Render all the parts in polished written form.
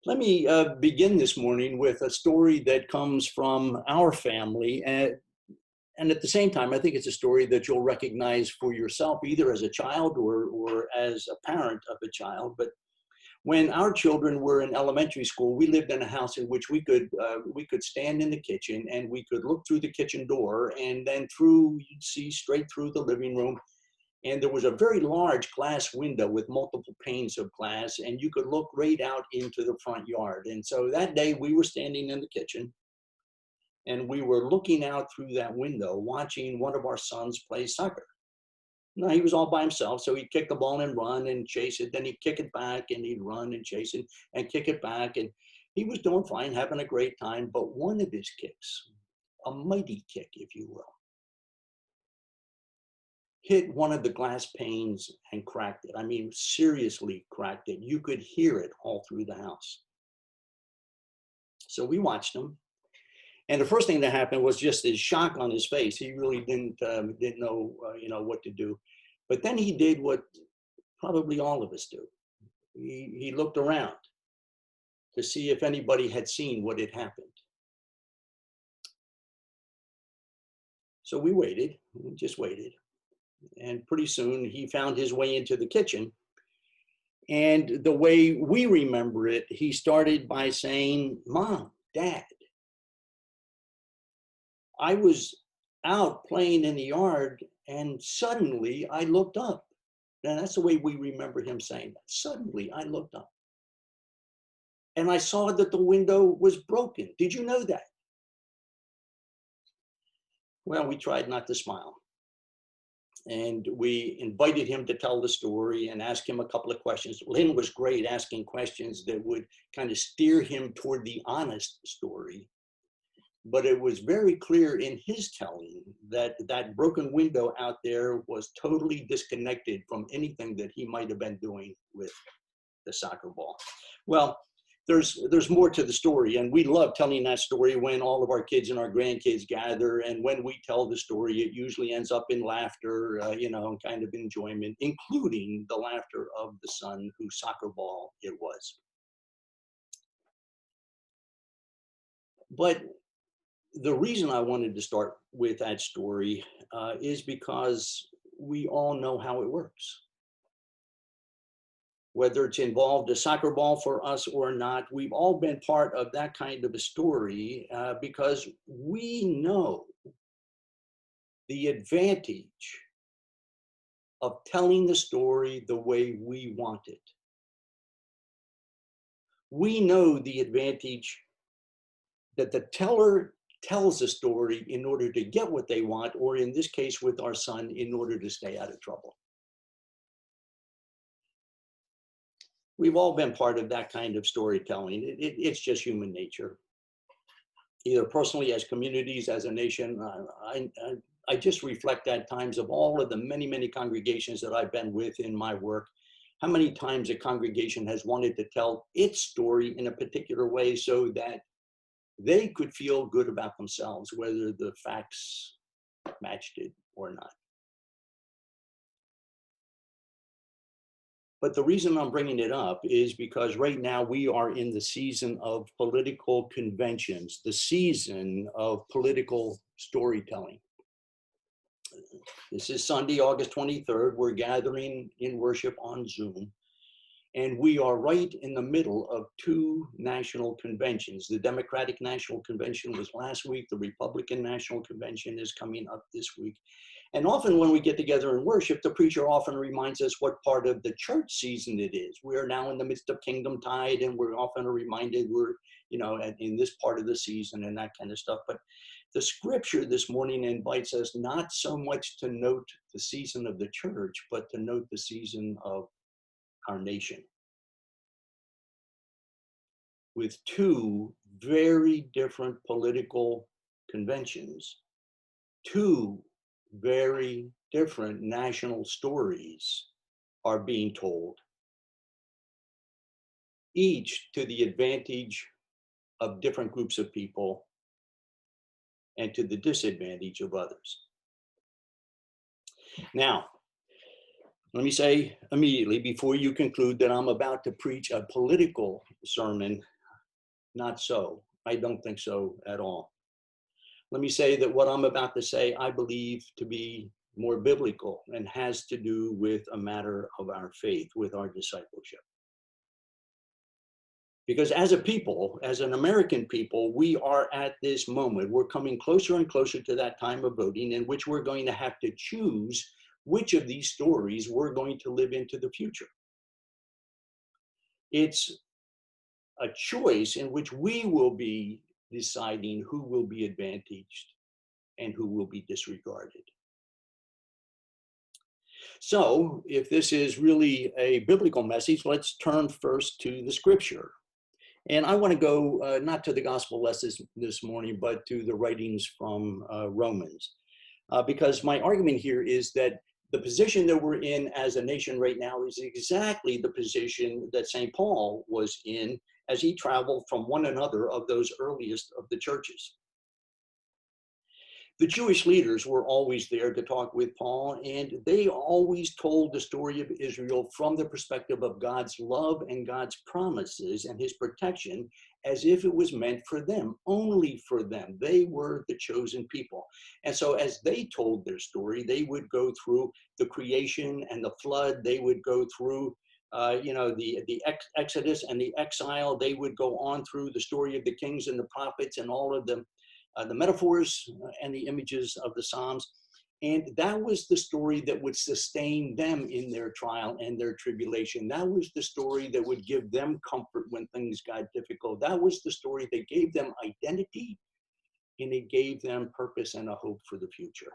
Let me begin this morning with a story that comes from our family. And at the same time, I think it's a story that you'll recognize for yourself, either as a child or as a parent of a child. But when our children were in elementary school, we lived in a house in which we could stand in the kitchen and we could look through the kitchen door, and then you'd see straight through the living room, and there was a very large glass window with multiple panes of glass, and you could look right out into the front yard. And so that day we were standing in the kitchen and we were looking out through that window watching one of our sons play soccer. Now, he was all by himself, so he'd kick the ball and run and chase it, then he'd kick it back and he'd run and chase it and kick it back, and he was doing fine, having a great time. But one of his kicks, a mighty kick if you will, hit one of the glass panes and cracked it. I mean, seriously cracked it. You could hear it all through the house. So we watched him, and the first thing that happened was just his shock on his face. He really didn't know what to do. But then he did what probably all of us do. He looked around to see if anybody had seen what had happened. So we just waited. And pretty soon he found his way into the kitchen. And the way we remember it, he started by saying, "Mom, Dad, I was out playing in the yard and suddenly I looked up." And that's the way we remember him saying that. Suddenly I looked up and I saw that the window was broken. Did you know that? Well, we tried not to smile. And we invited him to tell the story and ask him a couple of questions. Lynn was great asking questions that would kind of steer him toward the honest story. But it was very clear in his telling that that broken window out there was totally disconnected from anything that he might have been doing with the soccer ball. Well, there's more to the story, and we love telling that story when all of our kids and our grandkids gather. And when we tell the story, it usually ends up in laughter, and kind of enjoyment, including the laughter of the son whose soccer ball it was. But the reason I wanted to start with that story is because we all know how it works. Whether it's involved a soccer ball for us or not, we've all been part of that kind of a story because we know the advantage of telling the story the way we want it. We know the advantage that the teller tells a story in order to get what they want, or in this case with our son, in order to stay out of trouble. We've all been part of that kind of storytelling. It's just human nature. Either personally, as communities, as a nation, I just reflect at times of all of the many, many congregations that I've been with in my work, how many times a congregation has wanted to tell its story in a particular way so that they could feel good about themselves, whether the facts matched it or not. But the reason I'm bringing it up is because right now we are in the season of political conventions, the season of political storytelling. This is Sunday, August 23rd. We're gathering in worship on Zoom. And we are right in the middle of two national conventions. The Democratic National Convention was last week. The Republican National Convention is coming up this week. And often when we get together and worship, the preacher often reminds us what part of the church season it is. We are now in the midst of Kingdom Tide, and we're often reminded we're, in this part of the season and that kind of stuff. But the scripture this morning invites us not so much to note the season of the church, but to note the season of our nation. With two very different political conventions, two very different national stories are being told, each to the advantage of different groups of people and to the disadvantage of others. Now, Let me say immediately before you conclude that I'm about to preach a political sermon. Not so. I don't think so at all. Let me say that what I'm about to say, I believe to be more biblical and has to do with a matter of our faith, with our discipleship. Because as a people, as an American people, we are at this moment, we're coming closer and closer to that time of voting in which we're going to have to choose which of these stories we're going to live into the future. It's a choice in which we will be deciding who will be advantaged and who will be disregarded. So, if this is really a biblical message, let's turn first to the scripture. And I want to go not to the gospel lessons this morning, but to the writings from Romans. Because my argument here is that the position that we're in as a nation right now is exactly the position that St. Paul was in as he traveled from one another of those earliest of the churches. The Jewish leaders were always there to talk with Paul, and they always told the story of Israel from the perspective of God's love and God's promises and his protection as if it was meant for them, only for them. They were the chosen people. And so as they told their story, they would go through the creation and the flood. They would go through the Exodus and the exile. They would go on through the story of the kings and the prophets and all of them. The metaphors and the images of the Psalms. And that was the story that would sustain them in their trial and their tribulation. That was the story that would give them comfort when things got difficult. That was the story that gave them identity, and it gave them purpose and a hope for the future.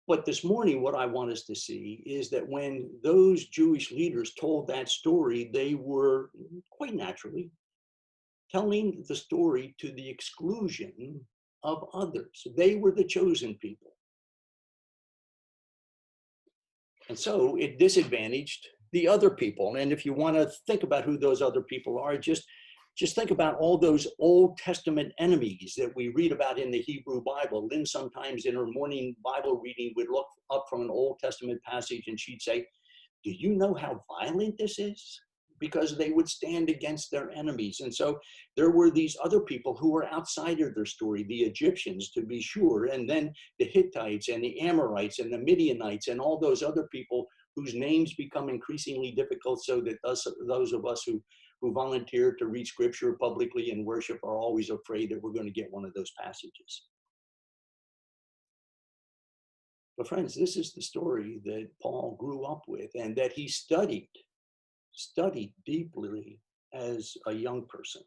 But this morning, what I want us to see is that when those Jewish leaders told that story, they were quite naturally telling the story to the exclusion of others. They were the chosen people. And so it disadvantaged the other people. And if you want to think about who those other people are, just think about all those Old Testament enemies that we read about in the Hebrew Bible. Lynn sometimes in her morning Bible reading would look up from an Old Testament passage and she'd say, "Do you know how violent this is?" Because they would stand against their enemies. And so there were these other people who were outside of their story, the Egyptians to be sure, and then the Hittites and the Amorites and the Midianites and all those other people whose names become increasingly difficult, so that those of us who volunteer to read scripture publicly and worship are always afraid that we're going to get one of those passages. But friends, this is the story that Paul grew up with and that he studied deeply as a young person.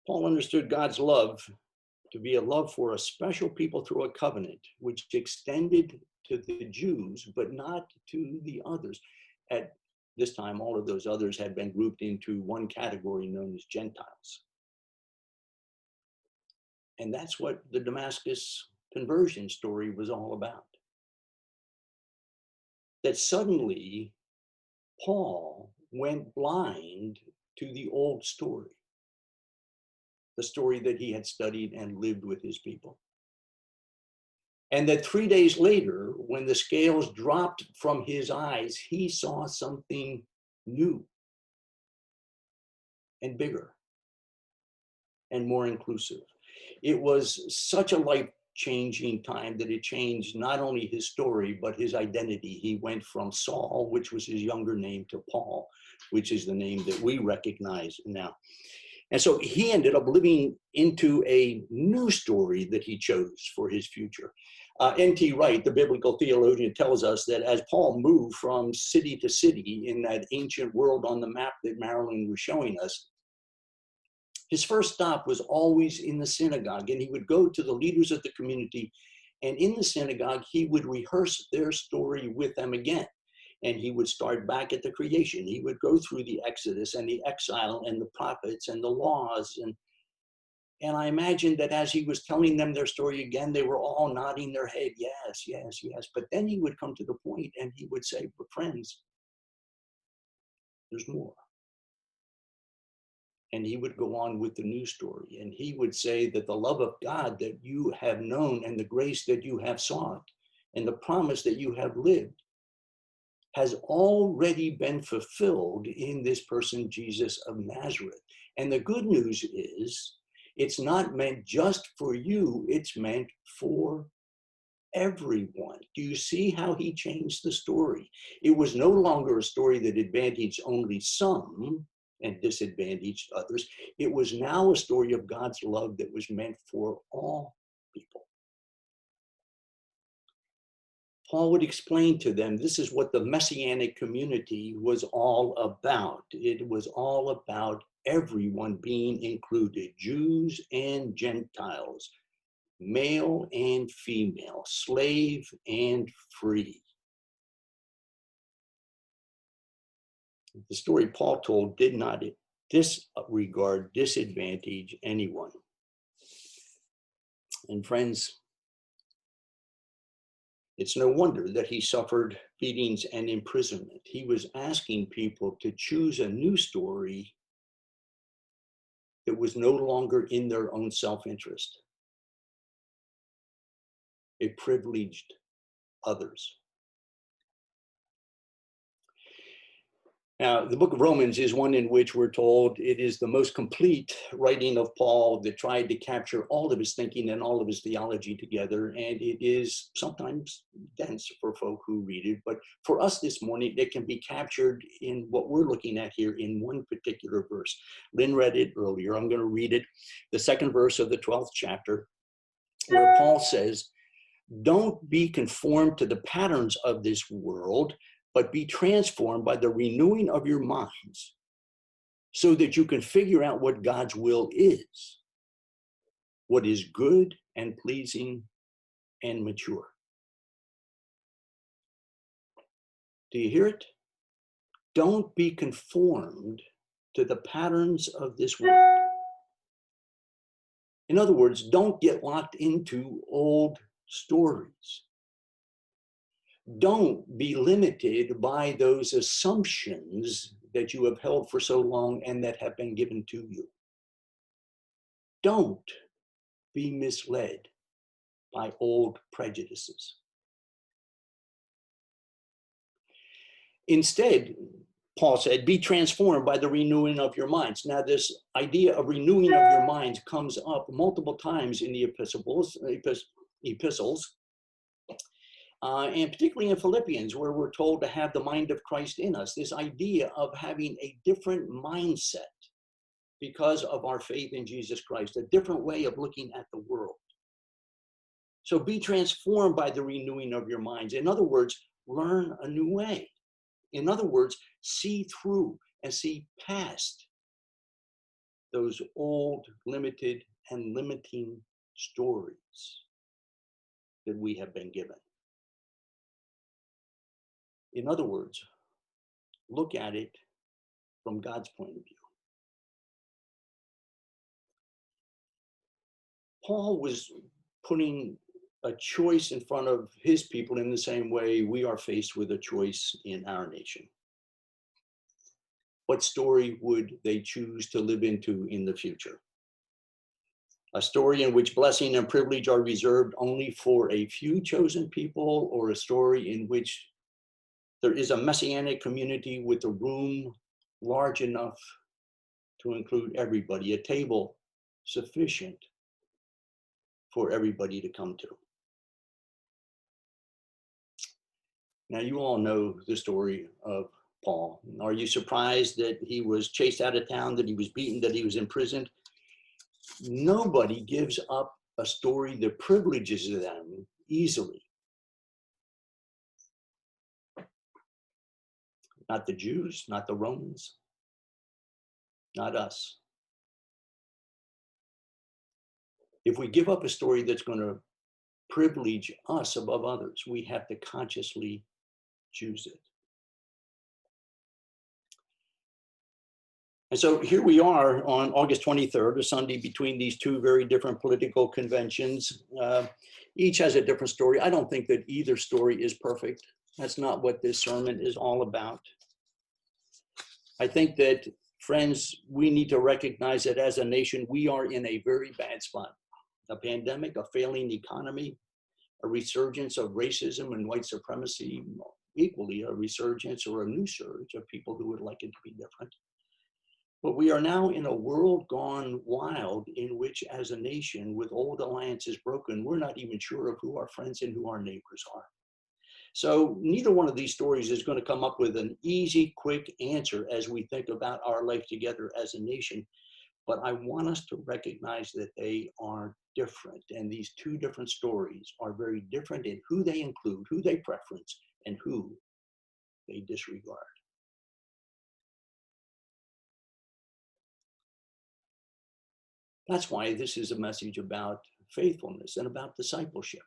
Paul understood God's love to be a love for a special people through a covenant, which extended to the Jews, but not to the others. At this time, all of those others had been grouped into one category known as Gentiles. And that's what the Damascus conversion story was all about. That suddenly Paul went blind to the old story, the story that he had studied and lived with his people. And that 3 days later, when the scales dropped from his eyes, he saw something new and bigger and more inclusive. It was such a life-changing time that it changed not only his story, but his identity. He went from Saul, which was his younger name, to Paul, which is the name that we recognize now. And so he ended up living into a new story that he chose for his future. N.T. Wright, the biblical theologian, tells us that as Paul moved from city to city in that ancient world on the map that Marilyn was showing us, his first stop was always in the synagogue, and he would go to the leaders of the community, and in the synagogue, he would rehearse their story with them again. And he would start back at the creation. He would go through the Exodus and the exile and the prophets and the laws. And I imagine that as he was telling them their story again, they were all nodding their head, yes, yes, yes. But then he would come to the point and he would say, but friends, there's more. And he would go on with the news story. And he would say that the love of God that you have known and the grace that you have sought and the promise that you have lived has already been fulfilled in this person, Jesus of Nazareth. And the good news is, it's not meant just for you, it's meant for everyone. Do you see how he changed the story? It was no longer a story that advantaged only some and disadvantaged others. It was now a story of God's love that was meant for all people. Paul would explain to them, this is what the Messianic community was all about. It was all about everyone being included, Jews and Gentiles, male and female, slave and free. The story Paul told did not disregard, disadvantage anyone. And friends, it's no wonder that he suffered beatings and imprisonment. He was asking people to choose a new story that was no longer in their own self-interest. It privileged others. Now, the book of Romans is one in which we're told it is the most complete writing of Paul that tried to capture all of his thinking and all of his theology together. And it is sometimes dense for folk who read it. But for us this morning, it can be captured in what we're looking at here in one particular verse. Lynn read it earlier. I'm going to read it, the second verse of the 12th chapter, where Paul says, "Don't be conformed to the patterns of this world, but be transformed by the renewing of your minds so that you can figure out what God's will is, what is good and pleasing and mature." Do you hear it? Don't be conformed to the patterns of this world. In other words, don't get locked into old stories. Don't be limited by those assumptions that you have held for so long and that have been given to you. Don't be misled by old prejudices. Instead, Paul said, be transformed by the renewing of your minds. Now, this idea of renewing of your minds comes up multiple times in the epistles, and particularly in Philippians, where we're told to have the mind of Christ in us, this idea of having a different mindset because of our faith in Jesus Christ, a different way of looking at the world. So be transformed by the renewing of your minds. In other words, learn a new way. In other words, see through and see past those old, limited, and limiting stories that we have been given. In other words, look at it from God's point of view. Paul was putting a choice in front of his people in the same way we are faced with a choice in our nation. What story would they choose to live into in the future? A story in which blessing and privilege are reserved only for a few chosen people, or a story in which there is a messianic community with a room large enough to include everybody, a table sufficient for everybody to come to? Now, you all know the story of Paul. Are you surprised that he was chased out of town, that he was beaten, that he was imprisoned? Nobody gives up a story that privileges them easily. Not the Jews, not the Romans, not us. If we give up a story that's going to privilege us above others, we have to consciously choose it. And so here we are on August 23rd, a Sunday between these two very different political conventions. Each has a different story. I don't think that either story is perfect. That's not what this sermon is all about. I think that Friends, we need to recognize that as a nation, we are in a very bad spot. A pandemic, a failing economy, a resurgence of racism and white supremacy, equally a resurgence or a new surge of people who would like it to be different. But we are now in a world gone wild in which, as a nation, with old alliances broken, we're not even sure of who our friends and who our neighbors are. So neither one of these stories is going to come up with an easy, quick answer as we think about our life together as a nation. But I want us to recognize that they are different. And these two different stories are very different in who they include, who they preference, and who they disregard. That's why this is a message about faithfulness and about discipleship.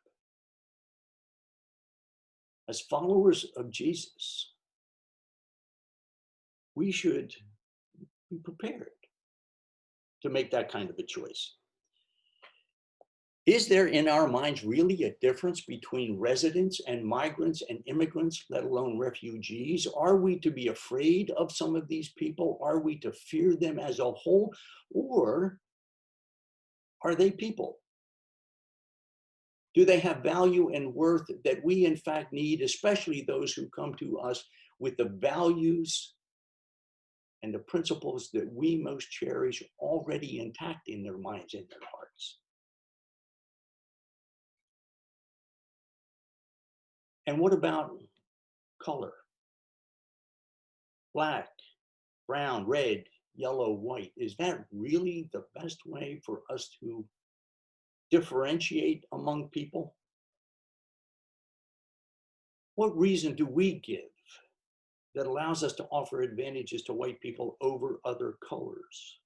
As followers of Jesus, we should be prepared to make that kind of a choice. Is there in our minds really a difference between residents and migrants and immigrants, let alone refugees? Are we to be afraid of some of these people? Are we to fear them as a whole? Or are they people? Do they have value and worth that we in fact need, especially those who come to us with the values and the principles that we most cherish already intact in their minds and their hearts? And what about color? Black, brown, red, yellow, white. Is that really the best way for us to differentiate among people? What reason do we give that allows us to offer advantages to white people over other colors?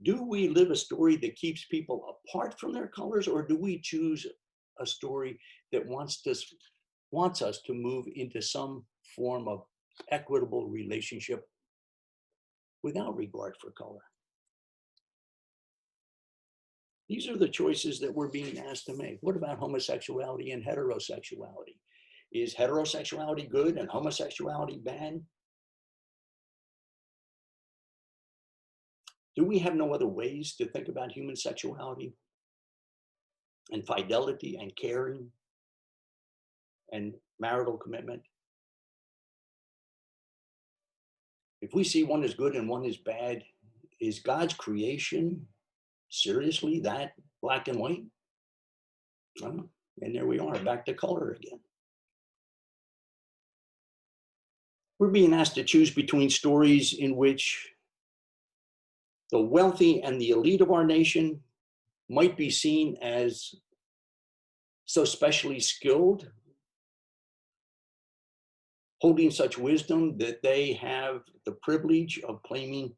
Do we live a story that keeps people apart from their colors, or do we choose a story that wants us to move into some form of equitable relationship without regard for color? These are the choices that we're being asked to make. What about homosexuality and heterosexuality? Is heterosexuality good and homosexuality bad? Do we have no other ways to think about human sexuality and fidelity and caring and marital commitment? If we see one as good and one as bad, is God's creation seriously that black and white? And there we are, back to color again. We're being asked to choose between stories in which the wealthy and the elite of our nation might be seen as so specially skilled, holding such wisdom that they have the privilege of claiming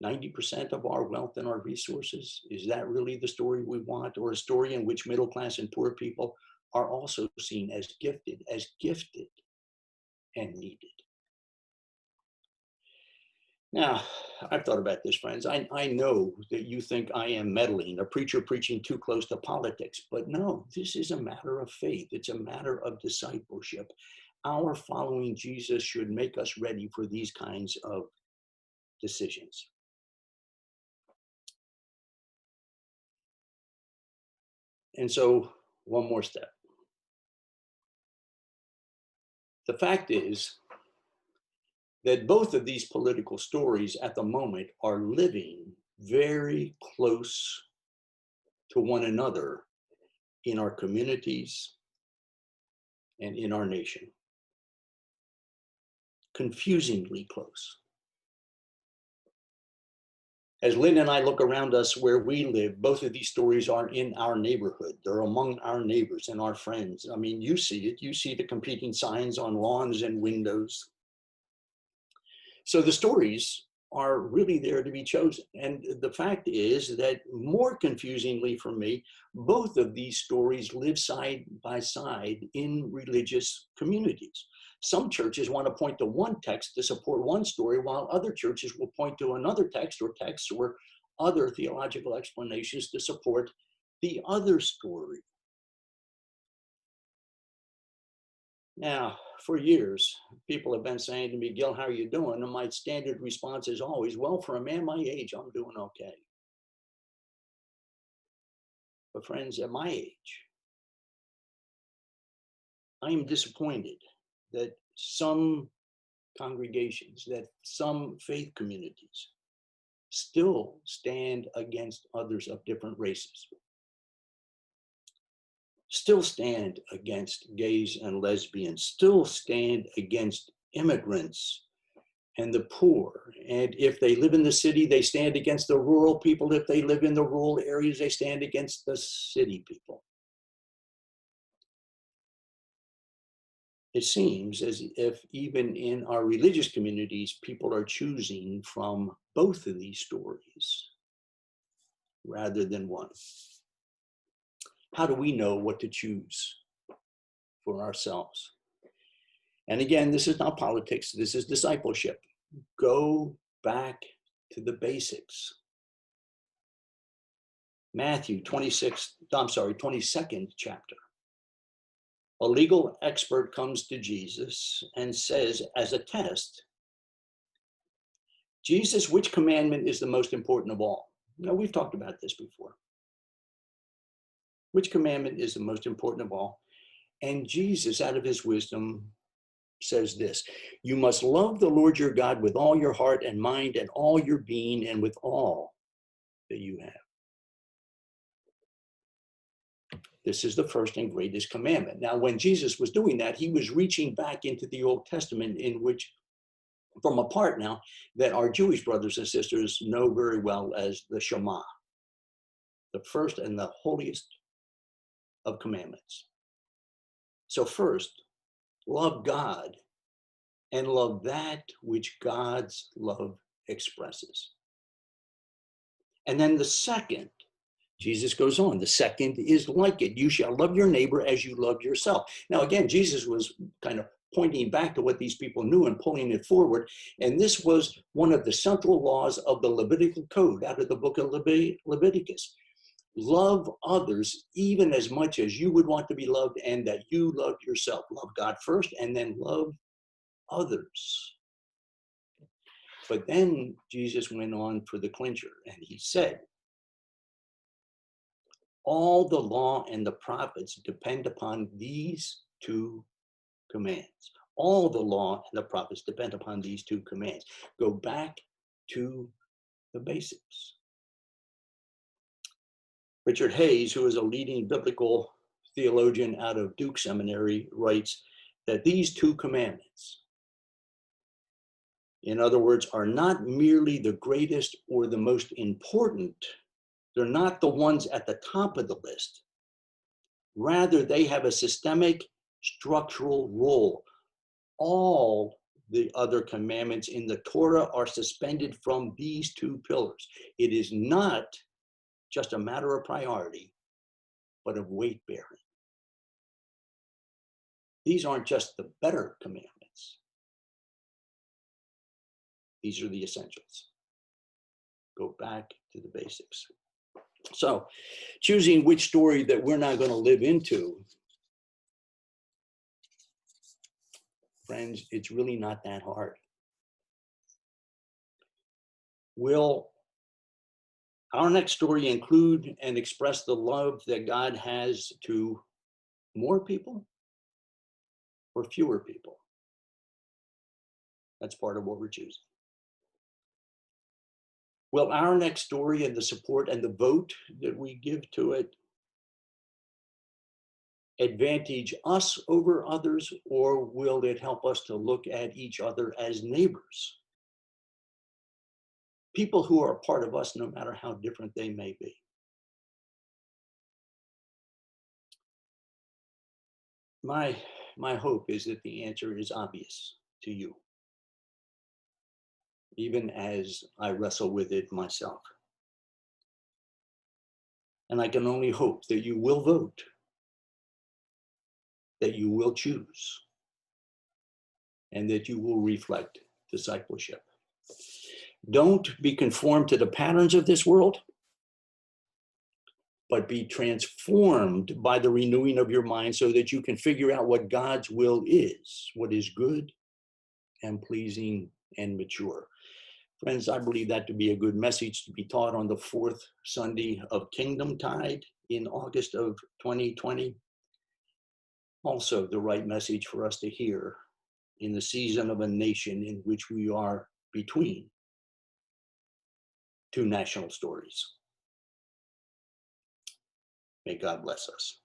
90% of our wealth and our resources. Is that really the story we want? Or a story in which middle class and poor people are also seen as gifted and needed? Now, I've thought about this, friends. I know that you think I am meddling, a preacher preaching too close to politics, but no, this is a matter of faith. It's a matter of discipleship. Our following Jesus should make us ready for these kinds of decisions. And so, one more step. The fact is that both of these political stories at the moment are living very close to one another in our communities and in our nation. Confusingly close. As Lynn and I look around us where we live, both of these stories are in our neighborhood. They're among our neighbors and our friends. I mean, you see it. You see the competing signs on lawns and windows. So the stories are really there to be chosen. And the fact is that, more confusingly for me, both of these stories live side by side in religious communities. Some churches want to point to one text to support one story, while other churches will point to another text or texts or other theological explanations to support the other story. Now, for years, people have been saying to me, Gil, how are you doing? And my standard response is always, well, for a man my age, I'm doing okay. But friends, at my age, I am disappointed that some congregations, that some faith communities still stand against others of different races, still stand against gays and lesbians, still stand against immigrants and the poor. And if they live in the city, they stand against the rural people. If they live in the rural areas, they stand against the city people. It seems as if even in our religious communities, people are choosing from both of these stories rather than one. How do we know what to choose for ourselves? And again, this is not politics, this is discipleship. Go back to the basics. Matthew 22nd chapter. A legal expert comes to Jesus and says, as a test, Jesus, which commandment is the most important of all? Now, we've talked about this before. Which commandment is the most important of all? And Jesus, out of his wisdom, says this: you must love the Lord your God with all your heart and mind and all your being and with all that you have. This is the first and greatest commandment. Now, when Jesus was doing that, he was reaching back into the Old Testament, in which, from a part now, that our Jewish brothers and sisters know very well as the Shema, the first and the holiest of commandments. So first, love God and love that which God's love expresses. And then the second, Jesus goes on, the second is like it. You shall love your neighbor as you love yourself. Now, again, Jesus was kind of pointing back to what these people knew and pulling it forward. And this was one of the central laws of the Levitical code out of the book of Leviticus. Love others even as much as you would want to be loved, and that you love yourself. Love God first and then love others. But then Jesus went on for the clincher, and he said, all the law and the prophets depend upon these two commands. All the law and the prophets depend upon these two commands. Go back to the basics. Richard Hayes, who is a leading biblical theologian out of Duke Seminary, writes that these two commandments, in other words, are not merely the greatest or the most important. They're not the ones at the top of the list. Rather, they have a systemic structural role. All the other commandments in the Torah are suspended from these two pillars. It is not just a matter of priority, but of weight bearing. These aren't just the better commandments. These are the essentials. Go back to the basics. So, choosing which story that we're not going to live into, friends, it's really not that hard. Will our next story include and express the love that God has to more people or fewer people? That's part of what we're choosing. Will our next story and the support and the vote that we give to it advantage us over others, or will it help us to look at each other as neighbors? People who are a part of us, no matter how different they may be. My hope is that the answer is obvious to you, even as I wrestle with it myself. And I can only hope that you will vote, that you will choose, and that you will reflect discipleship. Don't be conformed to the patterns of this world, but be transformed by the renewing of your mind so that you can figure out what God's will is, what is good and pleasing and mature. Friends, I believe that to be a good message to be taught on the fourth Sunday of Kingdom Tide in August of 2020. Also, the right message for us to hear in the season of a nation in which we are between two national stories. May God bless us.